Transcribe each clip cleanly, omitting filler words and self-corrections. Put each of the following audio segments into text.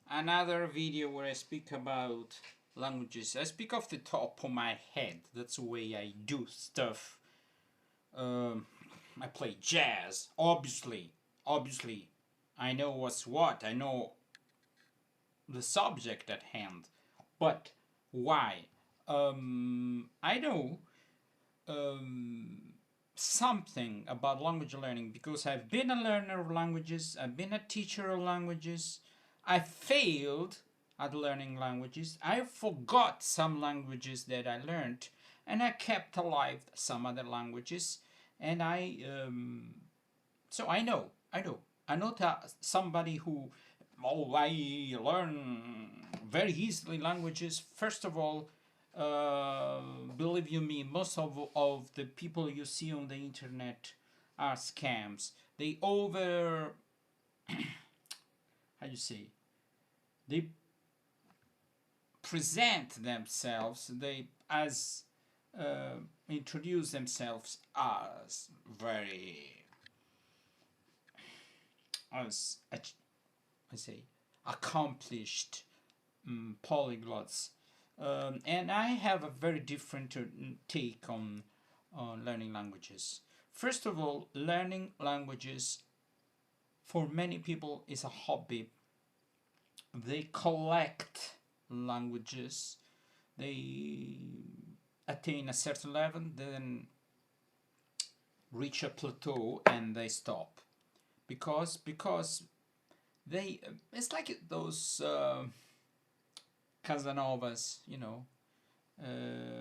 another video where I speak about languages. I speak off the top of my head. That's the way I do stuff. Um, I play jazz. Obviously, I know what's what. I know the subject at hand. But why? I know um, something about language learning because I've been a learner of languages, I've been a teacher of languages, I failed at learning languages, I forgot some languages that I learned, and I kept alive some other languages, and so I'm not somebody who, oh, I learn very easily languages. First of all, believe you me, most of the people you see on the internet are scams. They how do you say, they present themselves, they as introduce themselves as very, as I say, accomplished polyglots. And I have a very different take on learning languages. First of all, learning languages for many people is a hobby. They collect languages, they attain a certain level, then reach a plateau and they stop because they it's like those Casanovas,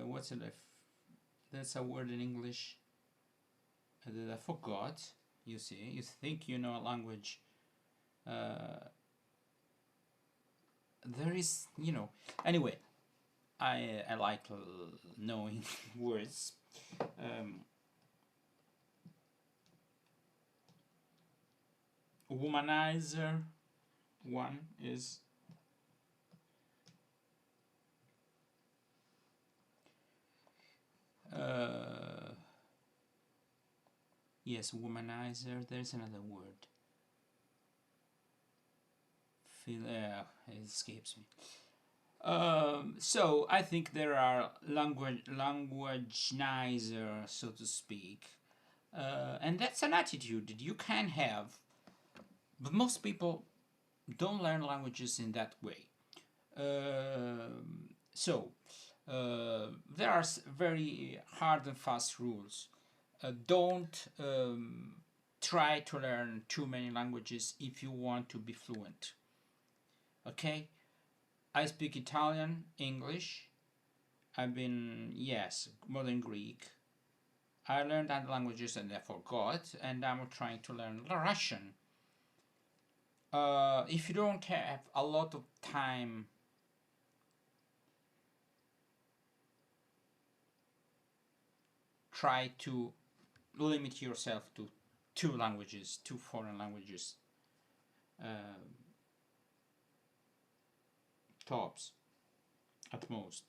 what's it? That's a word in English that I forgot. You see, you think you know a language. There is, Anyway, I like knowing words. Womanizer, one is yes, womanizer. There's another word. It escapes me. So I think there are languagenizer, so to speak, and that's an attitude that you can have, but most people don't learn languages in that way. So there are very hard and fast rules. Don't try to learn too many languages if you want to be fluent. Okay? I speak Italian, English. Yes, modern Greek. I learned other languages and I forgot, and I'm trying to learn Russian. If you don't have a lot of time, try to limit yourself to two foreign languages, tops at most.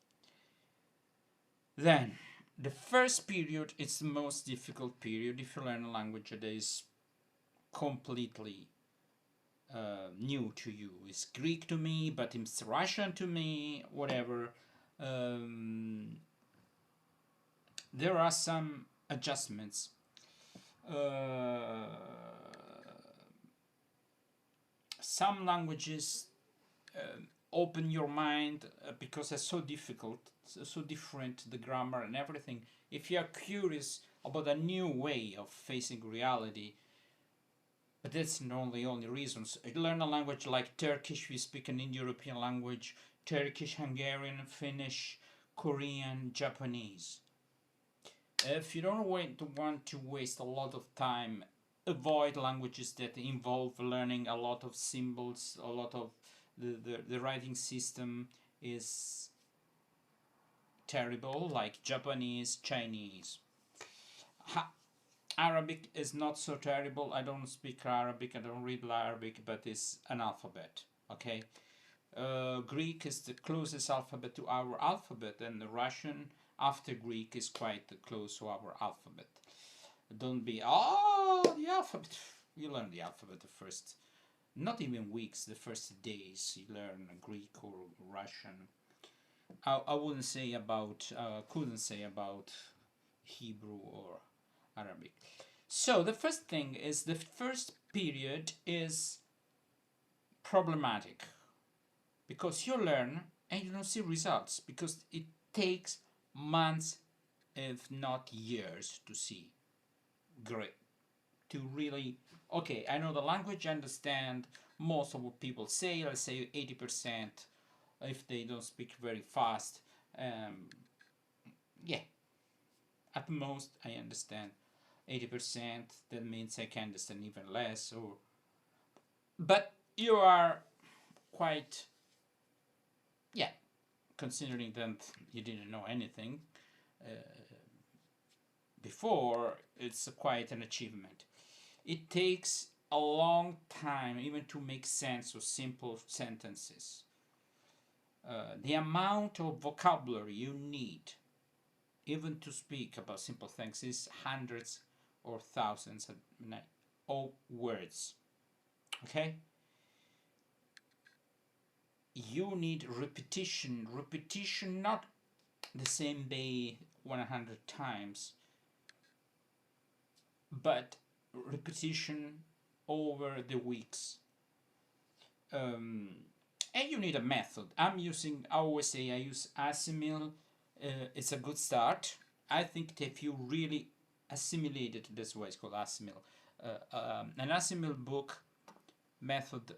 Then the first period is the most difficult period if you learn a language that is completely new to you. It's Greek to me, but it's Russian to me, whatever. There are some adjustments. Some languages open your mind because they're so difficult, so different, the grammar and everything. If you are curious about a new way of facing reality, but that's not the only reasons. Learn a language like Turkish, we speak an Indo-European language, Turkish, Hungarian, Finnish, Korean, Japanese. If you don't want to waste a lot of time, avoid languages that involve learning a lot of symbols, a lot of the writing system is terrible, like Japanese, Chinese. Arabic is not so terrible. I don't speak Arabic, I don't read Arabic, but it's an alphabet, okay? Greek is the closest alphabet to our alphabet, and the Russian after Greek is quite close to our alphabet. Don't be, the alphabet. You learn the alphabet first. not even weeks, the first days you learn Greek or Russian. I wouldn't say about, couldn't say about Hebrew or Arabic. So the first thing is the first period is problematic because you learn and you don't see results because it takes months, if not years, to see great, to really, okay, I know the language, I understand most of what people say, let's say 80% if they don't speak very fast. um, yeah, at most I understand 80%. That means I can understand even less, or but you are quite, yeah, considering that you didn't know anything uh, before, it's quite an achievement. It takes a long time even to make sense of simple sentences. The amount of vocabulary you need even to speak about simple things is hundreds or thousands of words. Okay, you need repetition, not the same day 100 times, but repetition over the weeks. um, and you need a method. I always say I use Assimil. It's a good start. I think that if you really assimilate it, that's why it's called Assimil. An Assimil book method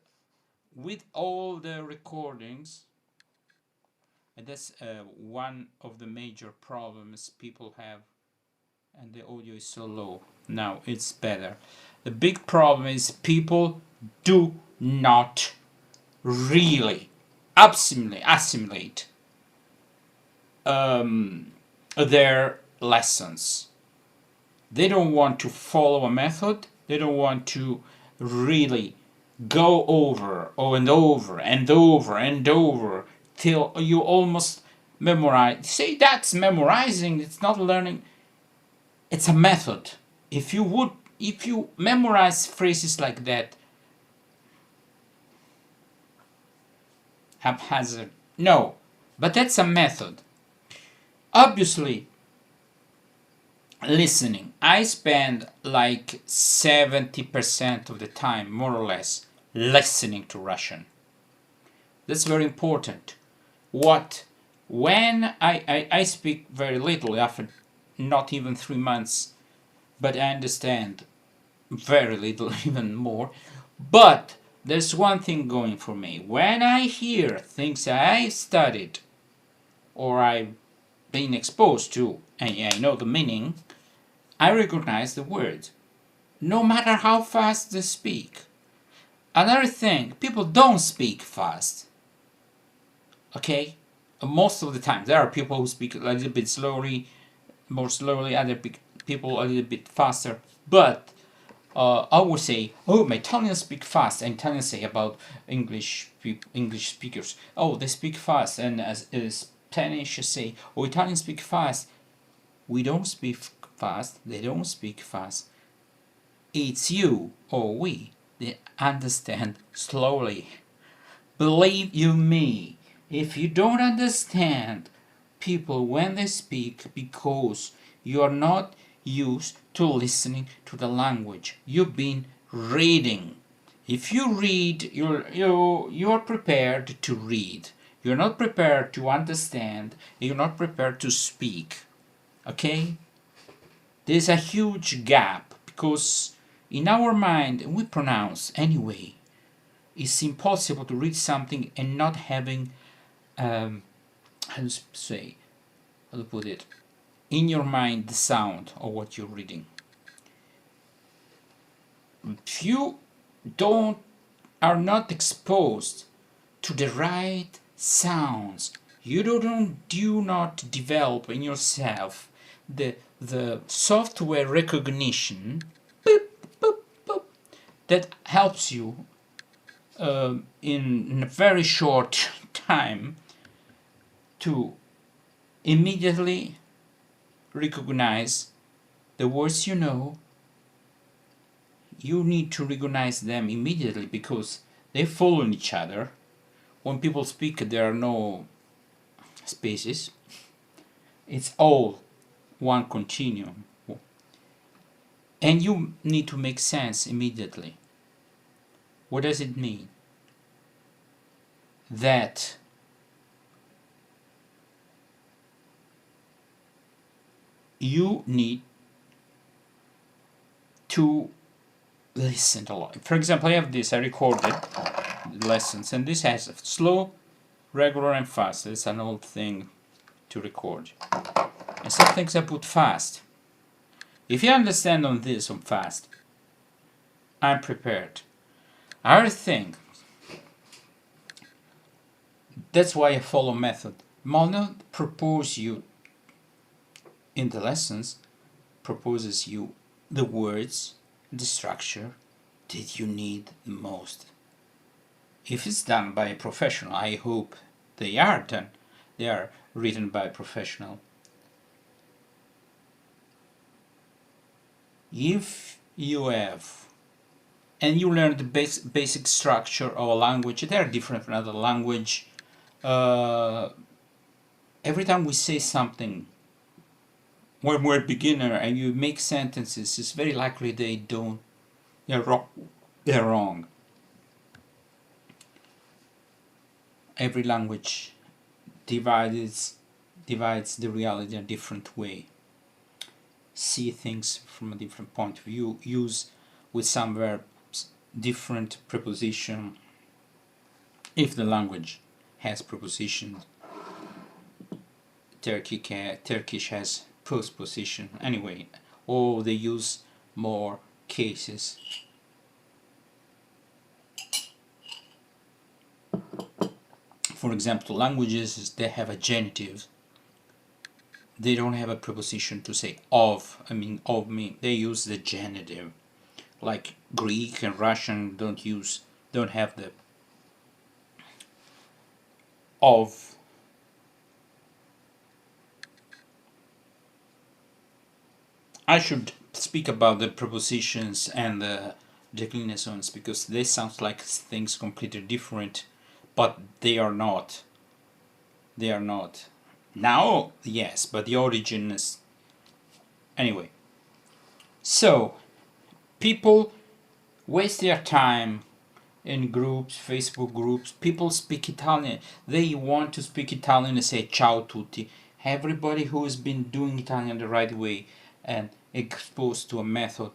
with all the recordings, and that's one of the major problems people have, and the audio is so low. Now it's better. The big problem is people do not really assimilate their lessons. They don't want to follow a method. They don't want to really go over and over and over and over till you almost memorize. Say that's memorizing. It's not learning. It's a method. If you memorize phrases like that haphazard, no, but that's a method. Obviously, listening. I spend like 70% of the time, more or less, listening to Russian. That's very important. When I speak very little, after not even 3 months, but I understand very little, even more. But there's one thing going for me. When I hear things I studied or I've been exposed to, and I know the meaning, I recognize the words, no matter how fast they speak. Another thing, people don't speak fast. Okay? Most of the time, there are people who speak a little bit slowly, more slowly, other people a little bit faster. But I would say, oh, my Italians speak fast. And Italians say about English speakers, oh, they speak fast. And as Spanish say, oh, Italians speak fast. We don't speak fast. They don't speak fast. It's you or we that understand slowly. Believe you me, if you don't understand people when they speak because you are not used to listening to the language, you've been reading. If you read, you're prepared to read. You're not prepared to understand. You're not prepared to speak. Okay? There's a huge gap because in our mind we pronounce anyway. It's impossible to read something and not having, how to put it, in your mind the sound of what you're reading. If you don't are not exposed to the right sounds, you do not develop in yourself the software recognition, boop, boop, boop, that helps you in a very short time to immediately recognize the words you know. You need to recognize them immediately because They follow each other. When people speak, there are no spaces. It's all one continuum. And you need to make sense immediately. What does it mean? That you need to listen a lot. For example, I have this, I recorded lessons, and this has slow, regular, and fast. It's an old thing to record. And some things I put fast. If you understand on this on fast, I'm prepared. Other thing, that's why I follow method. I'll propose you in the lessons, proposes you the words, the structure that you need the most. If it's done by a professional, I hope they are done. They are written by a professional. If you have and you learn the basic structure of a language, they are different from another language. Every time we say something, when we're a beginner and you make sentences, it's very likely they're wrong. They're wrong. Every language divides the reality in a different way. See things from a different point of view. Use with some verbs different preposition. If the language has prepositions, Turkish has postposition. Anyway, or they use more cases. For example, languages, they have a genitive. They don't have a preposition to say of. Of me. They use the genitive. Like Greek and Russian don't have the of. I should speak about the prepositions and the declinations because they sound like things completely different, but they are not. They are not. Now, yes, but the origin is. Anyway. So, people waste their time in groups, Facebook groups. People speak Italian. They want to speak Italian and say ciao tutti. Everybody who has been doing Italian the right way and exposed to a method,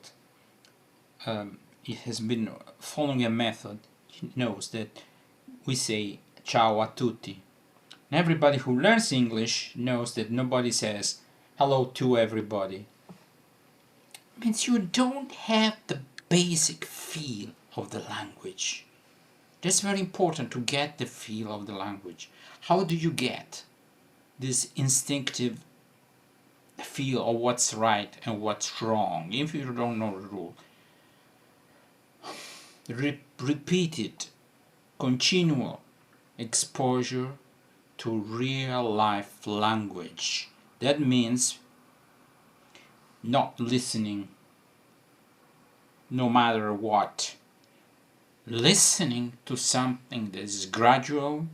it has been following a method, knows that we say ciao a tutti. And everybody who learns English knows that nobody says hello to everybody. It means you don't have the basic feel of the language. That's very important, to get the feel of the language. How do you get this instinctive feel of what's right and what's wrong if you don't know the rule? Repeated, continual exposure to real life language. That means not listening no matter what. Listening to something that is gradual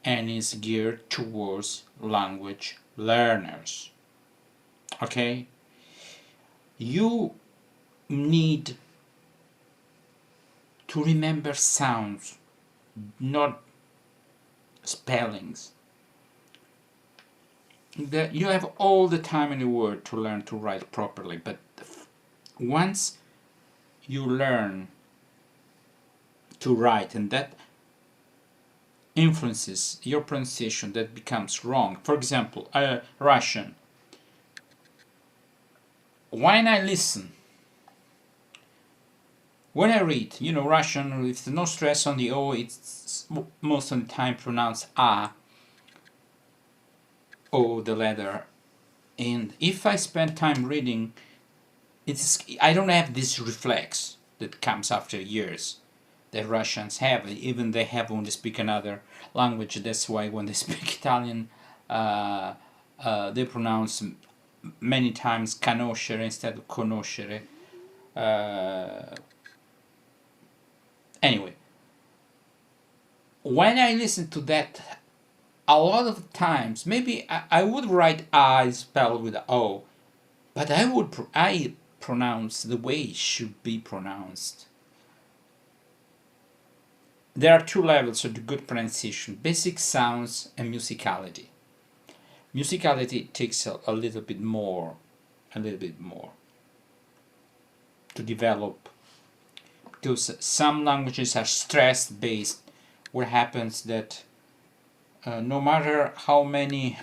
and is geared towards language learners. Okay? You need to remember sounds, not spellings. That you have all the time in the world to learn to write properly, but once you learn to write and that influences your pronunciation, that becomes wrong. For example, Russian. When I listen, when I read, Russian, with no stress on the O, it's most of the time pronounced A, O, the letter. And if I spend time reading, I don't have this reflex that comes after years that Russians have. Even they have when they speak another language. That's why when they speak Italian, they pronounce many times conoscere instead of conoscere. Anyway, when I listen to that, a lot of times, maybe I would write I spelled with O, but I pronounce the way it should be pronounced. There are two levels of the good pronunciation: basic sounds and musicality. Musicality takes a little bit more to develop, because some languages are stress based, where happens that no matter how many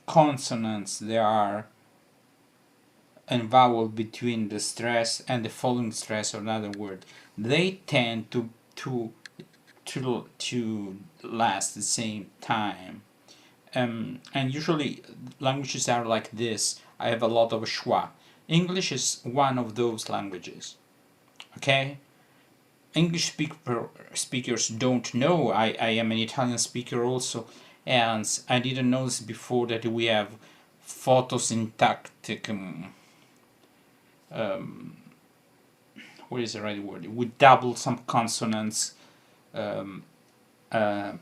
consonants there are and vowel between the stress and the following stress, or another word, they tend to last the same time. And usually languages are like this. I have a lot of schwa. English is one of those languages. Okay? English speakers don't know. I am an Italian speaker also, and I didn't know this before, that we have photosyntactic. What is the right word? We double some consonants. Um, uh,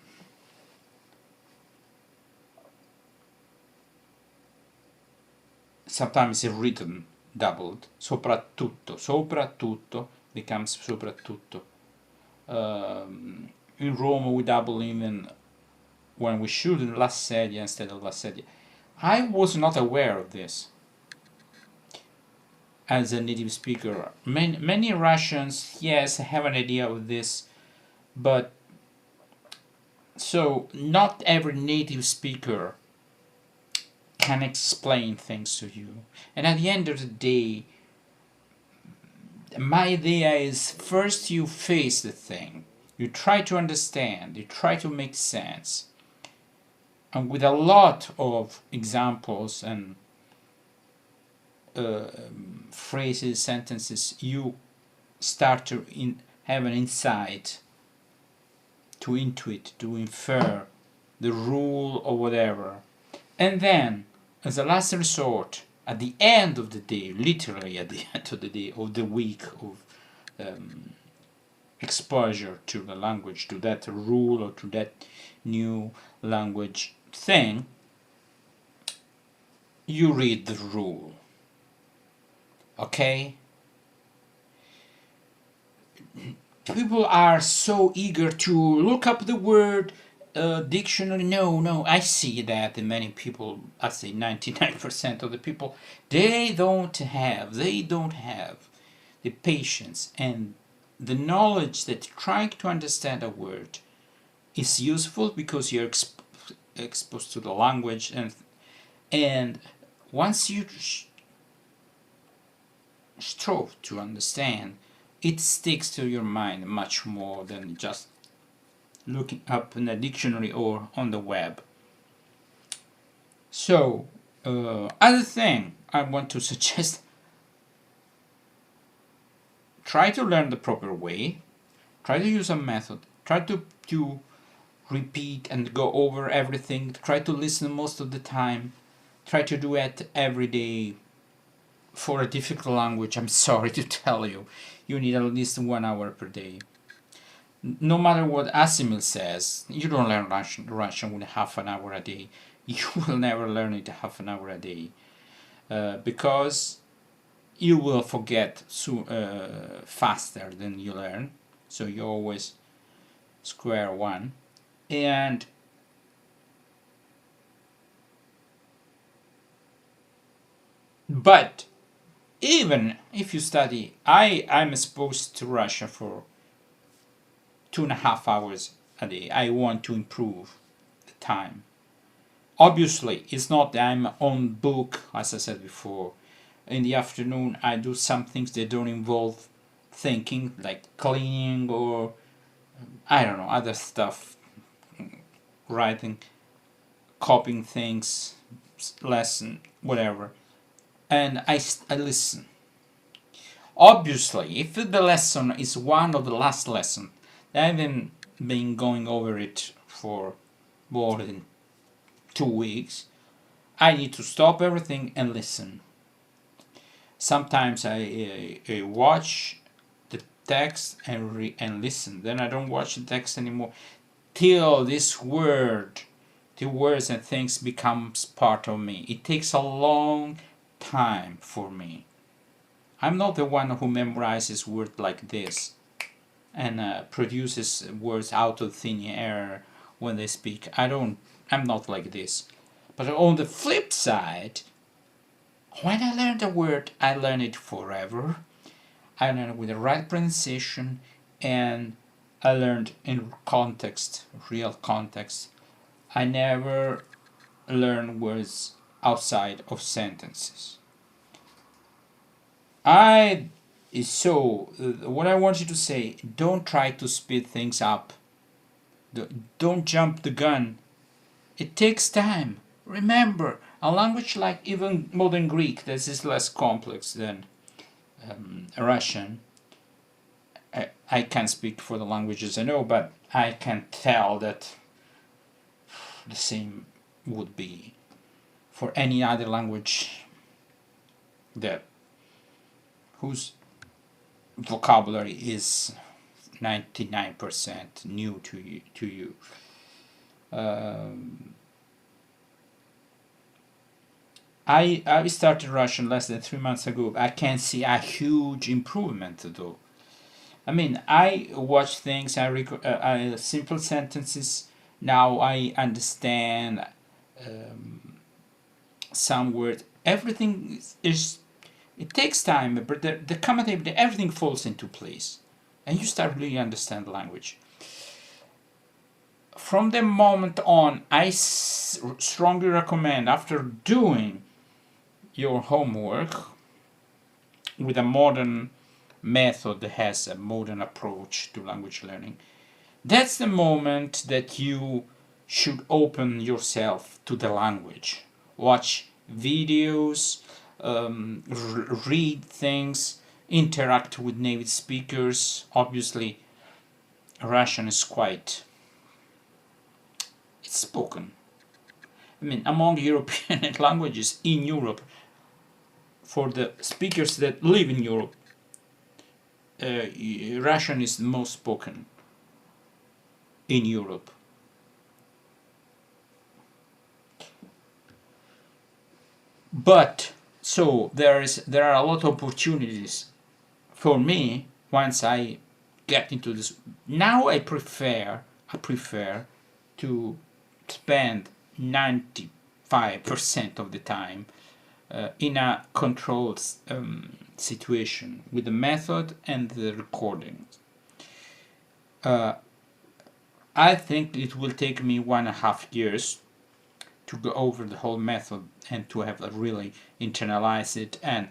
Sometimes it's written doubled. Soprattutto becomes soprattutto. In Rome we double even when we should, in la sedia instead of la sedia. I was not aware of this as a native speaker. Many Russians, yes, have an idea of this, but so not every native speaker can explain things to you. And at the end of the day, my idea is, first you face the thing, you try to understand, you try to make sense, and with a lot of examples and phrases, sentences, you start to have an insight, to intuit, to infer the rule or whatever. And then, as a last resort, at the end of the day, literally at the end of the day, or the week of exposure to the language, to that rule or to that new language thing, you read the rule. Okay? People are so eager to look up the word, dictionary. No, I see that in many people, I say 99% of the people, they don't have the patience and the knowledge that trying to understand a word is useful, because you're exposed to the language, and once you strove to understand, it sticks to your mind much more than just looking up in a dictionary or on the web. So, other thing I want to suggest: try to learn the proper way, try to use a method, try to repeat and go over everything, try to listen most of the time, try to do it every day. For a difficult language, I'm sorry to tell you, you need at least 1 hour per day. No matter what Asimil says, you don't learn Russian with half an hour a day. You will never learn it half an hour a day, because you will forget faster than you learn. So you always square one. And but even if you study, I'm exposed to Russia for 2.5 hours a day. I want to improve the time. Obviously, it's not that I'm on book, as I said before. In the afternoon, I do some things that don't involve thinking, like cleaning or I don't know, other stuff, writing, copying things, lesson, whatever. And I listen. Obviously, if the lesson is one of the last lessons, I haven't been going over it for more than 2 weeks, I need to stop everything and listen. Sometimes I watch text and listen. Then I don't watch the text anymore till this word, the words and things becomes part of me. It takes a long time for me. I'm not the one who memorizes words like this and produces words out of thin air when they speak. I'm not like this. But on the flip side, when I learn a word, I learn it forever. I learn it with the right pronunciation, and I learned in context, real context. I never learn words outside of sentences. What I want you to say, don't try to speed things up. Don't jump the gun. It takes time. Remember, a language like even modern Greek, this is less complex than Russian. I can't speak for the languages I know, but I can tell that the same would be for any other language that whose vocabulary is 99% new to you. I started Russian less than 3 months ago. I can see a huge improvement though. I mean, I watch things, I simple sentences. Now I understand some words. Everything is it takes time, but the common everything falls into place, and you start really understand the language. From the moment on, I strongly recommend, after doing your homework with a modern method that has a modern approach to language learning, that's the moment that you should open yourself to the language. Watch videos, read things, interact with native speakers. Obviously, Russian is quite it's spoken. I mean, among European languages in Europe, for the speakers that live in Europe, Russian is the most spoken in Europe. But so there are a lot of opportunities for me once I get into this. Now I prefer to spend 95% of the time in a controlled situation with the method and the recording. I think it will take me 1.5 years to go over the whole method and to have really internalize it, and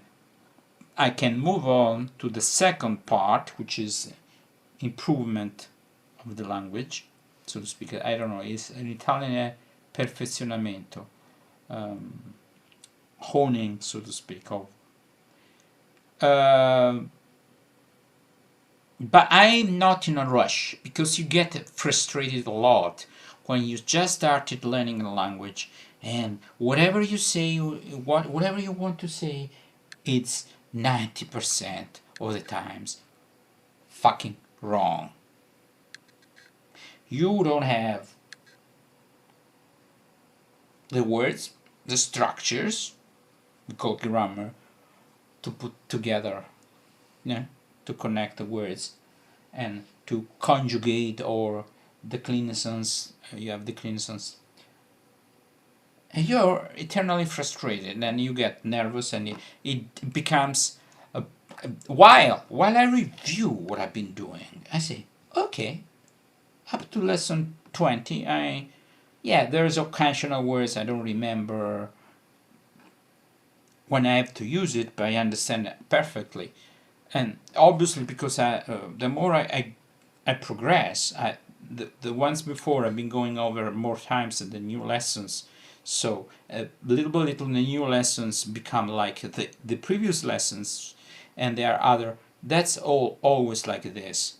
I can move on to the second part, which is improvement of the language, so to speak. I don't know, it's in Italian perfezionamento, honing, so to speak, of. But I'm not in a rush, because you get frustrated a lot when you just started learning a language, and whatever you say, whatever you want to say, it's 90% of the times fucking wrong. You don't have the words, the structures, we call grammar, to put together, to connect the words and to conjugate or declinations. You have declinations, and you're eternally frustrated, and you get nervous, and it becomes while I review what I've been doing, I say, okay, up to lesson 20, there's occasional words I don't remember when I have to use it, but I understand it perfectly. And obviously, because the more I progress, the ones before I've been going over more times than the new lessons, so little by little the new lessons become like the previous lessons, and there are other. That's always like this.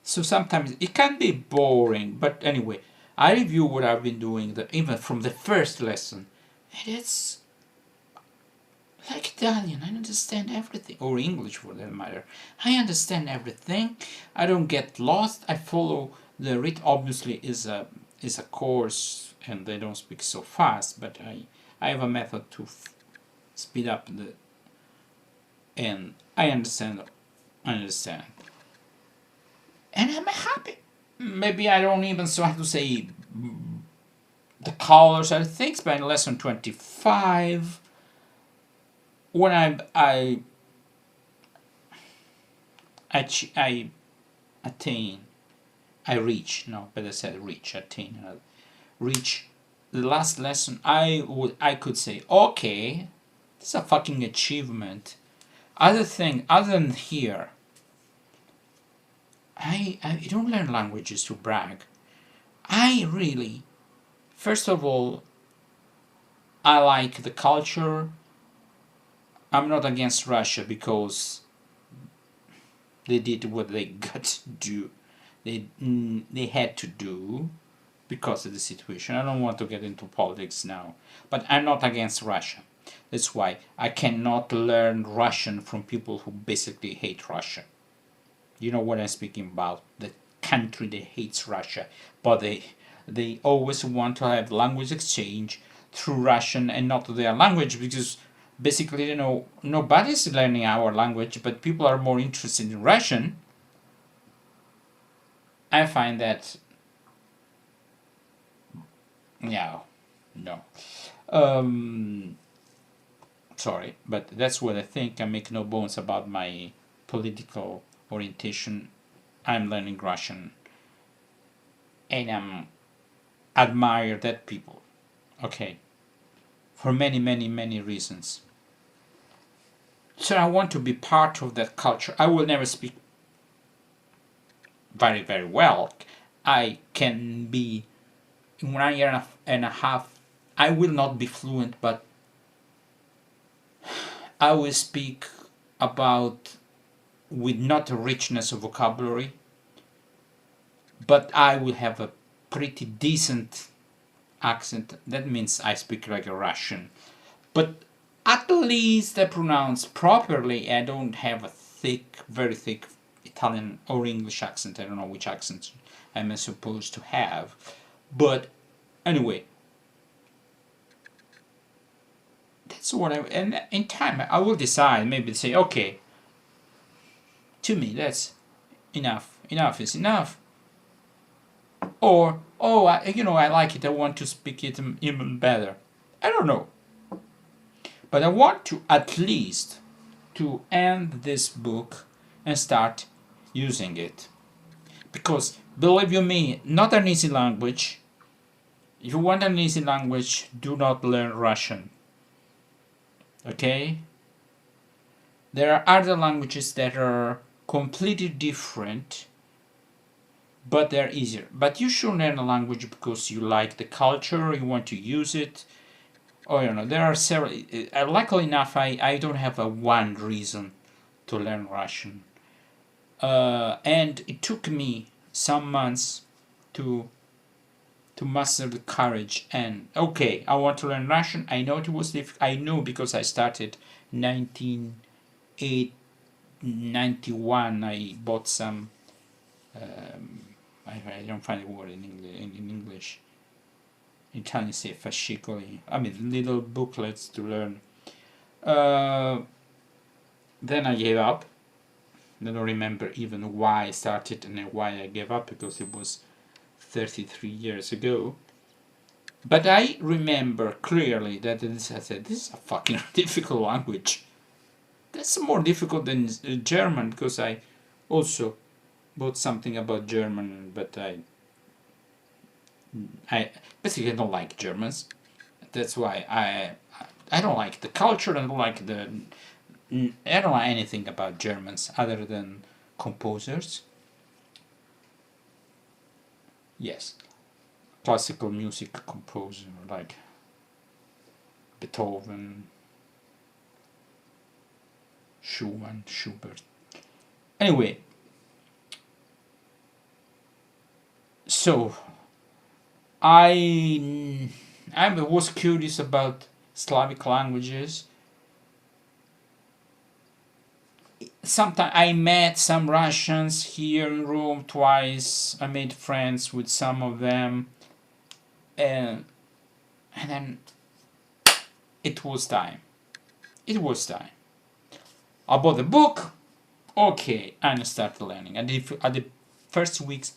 So sometimes it can be boring, but anyway, I review what I've been doing even from the first lesson, and it's like Italian, I understand everything, or English for that matter. I understand everything. I don't get lost. I follow the read. Obviously, is a course, and they don't speak so fast. But I have a method to speed up and I understand. I understand, and I'm happy. Maybe I don't even so have to say the colors and things. But in lesson 25, when I attain, I reach, no, but I said reach, attain, reach the last lesson, I could say, okay, this is a fucking achievement. Other than here, I don't learn languages to brag. I really, first of all, I like the culture. I'm not against Russia because they did what they got to do. They had to do because of the situation. I don't want to get into politics now, but I'm not against Russia. That's why I cannot learn Russian from people who basically hate Russia. You know what I'm speaking about? The country that hates Russia, but they always want to have language exchange through Russian and not their language because basically, nobody's learning our language, but people are more interested in Russian. I find that, yeah, no. Um, Sorry, but that's what I think. I make no bones about my political orientation. I'm learning Russian, and I admire that people. Okay, for many, many, many reasons. So I want to be part of that culture. I will never speak very, very well. I can be in 1 year and a half. I will not be fluent, but I will speak about with not a richness of vocabulary, but I will have a pretty decent accent. That means I speak like a Russian, but at least I pronounce properly. I don't have a thick, very thick Italian or English accent. I don't know which accent I'm supposed to have, but anyway, that's what and in time I will decide. Maybe say, okay, to me that's enough. Enough is enough. Or, oh, I like it. I want to speak it even better. I don't know, but I want to at least to end this book and start using it, because believe you me, not an easy language. If you want an easy language, do not learn Russian. Okay? There are other languages that are completely different, but they're easier. But you should learn a language because you like the culture, you want to use it, or there are several. Luckily enough, I don't have a one reason to learn Russian, and it took me some months to master the courage. And okay, I want to learn Russian. I know it was difficult. I know because I started 1991. I bought some. I don't find the word in English. In Italian, say fascicoli. I mean, little booklets to learn. Then I gave up. I don't remember even why I started and why I gave up, because it was 33 years ago. But I remember clearly that I said, this is a fucking difficult language. That's more difficult than German, because I also bought something about German, but I basically don't like Germans. That's why I don't like the culture. I don't like I don't know anything about Germans other than composers. Yes, classical music composer like Beethoven, Schumann, Schubert. Anyway, so I was curious about Slavic languages, sometimes I met some Russians here in Rome twice. I made friends with some of them, and then it was time. It was time. I bought the book. Okay, and I started learning. And at the first weeks,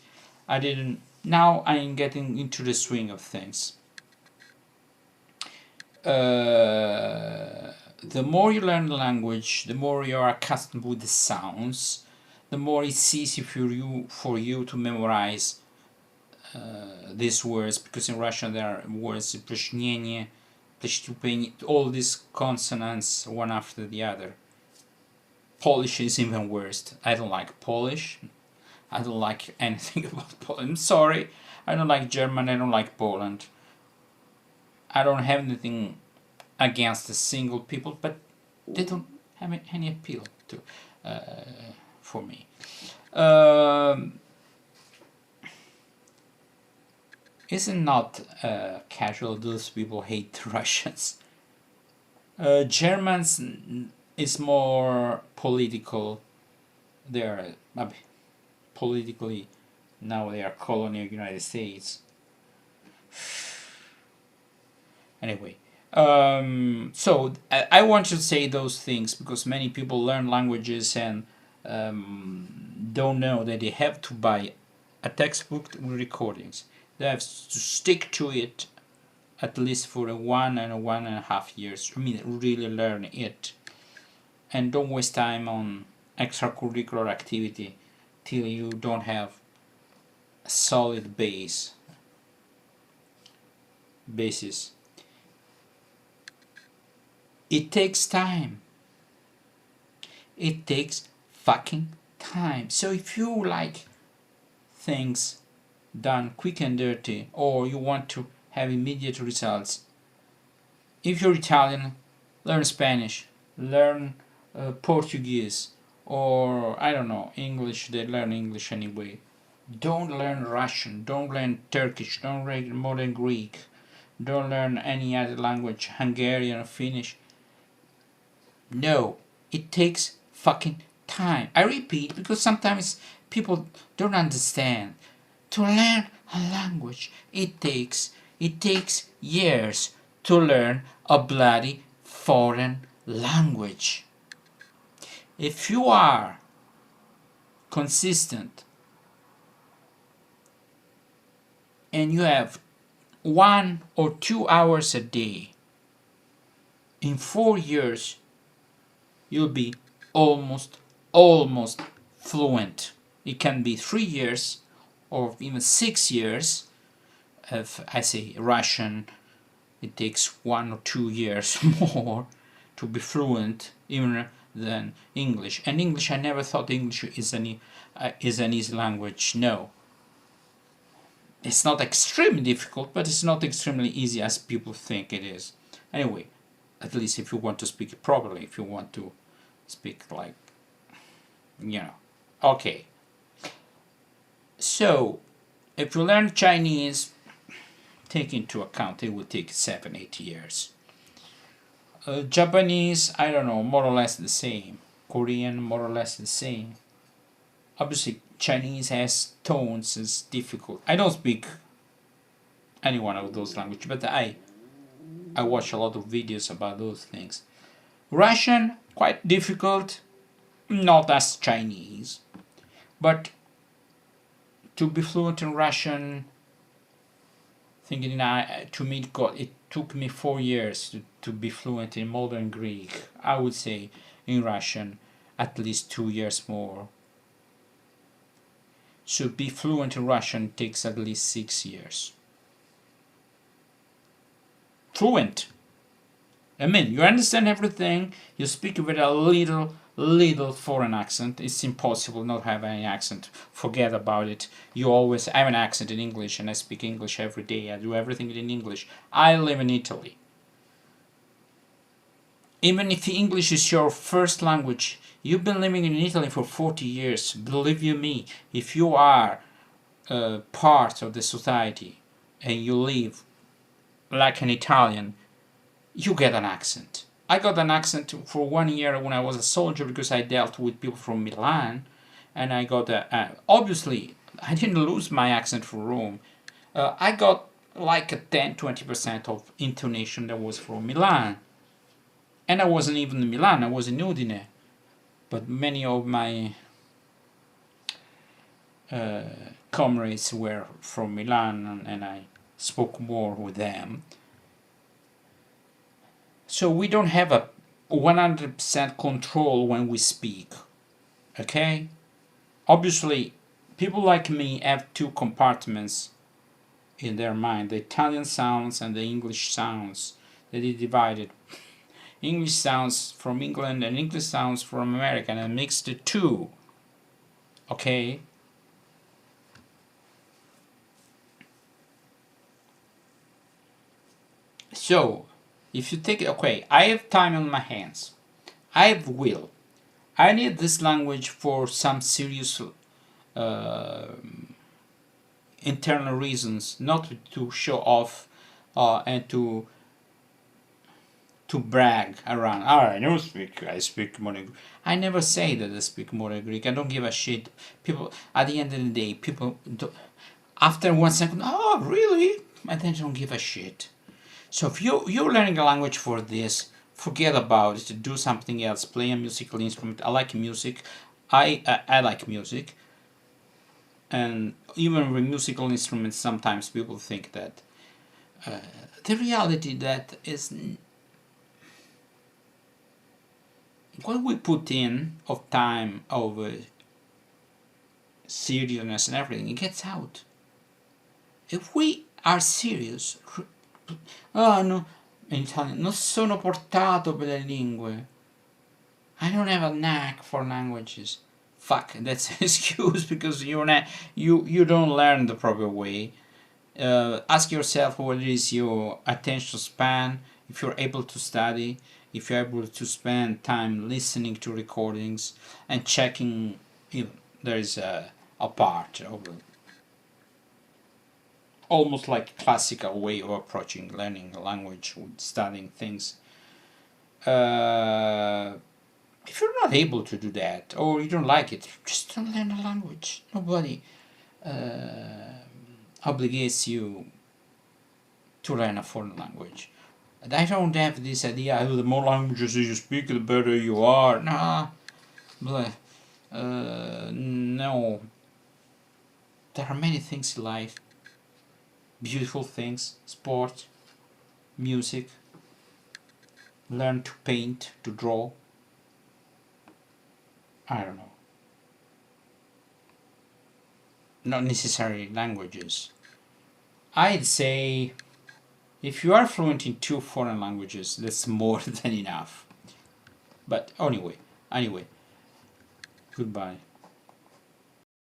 I didn't. Now I'm getting into the swing of things. The more you learn the language, the more you are accustomed with the sounds, the more it's easy for you to memorize these words, because in Russian there are words пришнение, all these consonants one after the other. Polish is even worse. I don't like Polish. I don't like anything about Poland. I'm sorry. I don't like German. I don't like Poland. I don't have anything against the single people, but they don't have any appeal to for me. Isn't not casual? Those people hate the Russians. Germans is more political. They are politically, now they are colony of United States. Anyway, so I want to say those things because many people learn languages and don't know that they have to buy a textbook with recordings. They have to stick to it at least for 1.5 years. I mean, really learn it, and don't waste time on extracurricular activity till you don't have a solid basis. It takes time. It takes fucking time. So if you like things done quick and dirty, or you want to have immediate results, if you're Italian, learn Spanish, learn Portuguese, or I don't know, English. They learn English anyway. Don't learn Russian, don't learn Turkish, don't learn modern Greek, don't learn any other language, Hungarian or Finnish. No, it takes fucking time. I repeat, because sometimes people don't understand. To learn a language, it takes years to learn a bloody foreign language. If you are consistent and you have 1 or 2 hours a day, in 4 years you'll be almost fluent. It can be 3 years or even 6 years. If I say Russian, it takes 1 or 2 years more to be fluent even than English. And English, I never thought English is an easy language. No, it's not extremely difficult, but it's not extremely easy as people think it is. Anyway, at least if you want to speak it properly, if you want to speak like, okay. So if you learn Chinese, take into account it will take 7-8 years. Japanese, I don't know, more or less the same. Korean, more or less the same. Obviously Chinese has tones, it's difficult. I don't speak any one of those languages, but I watch a lot of videos about those things. Russian, quite difficult, not as Chinese, but to be fluent in Russian, thinking to me it took me 4 years to be fluent in modern Greek. I would say in Russian at least 2 years more. To be fluent in Russian takes at least 6 years. Fluent. I mean, you understand everything, you speak with a little foreign accent. It's impossible not have any accent. Forget about it. You always have an accent in English, and I speak English every day. I do everything in English. I live in Italy. Even if English is your first language, you've been living in Italy for 40 years. Believe you me, if you are part of the society and you live like an Italian, you get an accent. I got an accent for 1 year when I was a soldier because I dealt with people from Milan, and I got obviously I didn't lose my accent for Rome. I got like a 10-20% of intonation that was from Milan, and I wasn't even in Milan. I was in Udine, but many of my comrades were from Milan, and I spoke more with them. So we don't have a 100% control when we speak, okay? Obviously, people like me have two compartments in their mind, the Italian sounds and the English sounds. That is divided. English sounds from England and English sounds from America, and I mix the two, okay? So, if you take it, okay, I have time on my hands. I have will. I need this language for some serious uh, internal reasons, not to show off and to brag around. I know I speak more. I never say that I speak more Greek. I don't give a shit. People at the end of the day, people do, after 1 second, oh really? And then don't give a shit. So if you're learning a language for this, forget about it. Do something else. Play a musical instrument. I like music. I like music. And even with musical instruments, sometimes people think that the reality that is what we put in of time, of seriousness and everything, it gets out. If we are serious, oh no, in Italian, non sono portato per le lingue. I don't have a knack for languages. Fuck, that's an excuse because you don't learn the proper way. Ask yourself what is your attention span, if you're able to study, if you're able to spend time listening to recordings and checking if there is a part of almost like classical way of approaching learning a language with studying things. If you're not able to do that or you don't like it, just don't learn a language. Nobody obligates you to learn a foreign language. And I don't have this idea, oh, the more languages you speak, the better you are. Nah, no. There are many things in life. Beautiful things, sport, music, learn to paint, to draw. I don't know. Not necessarily languages. I'd say if you are fluent in 2 foreign languages, that's more than enough. But anyway, goodbye.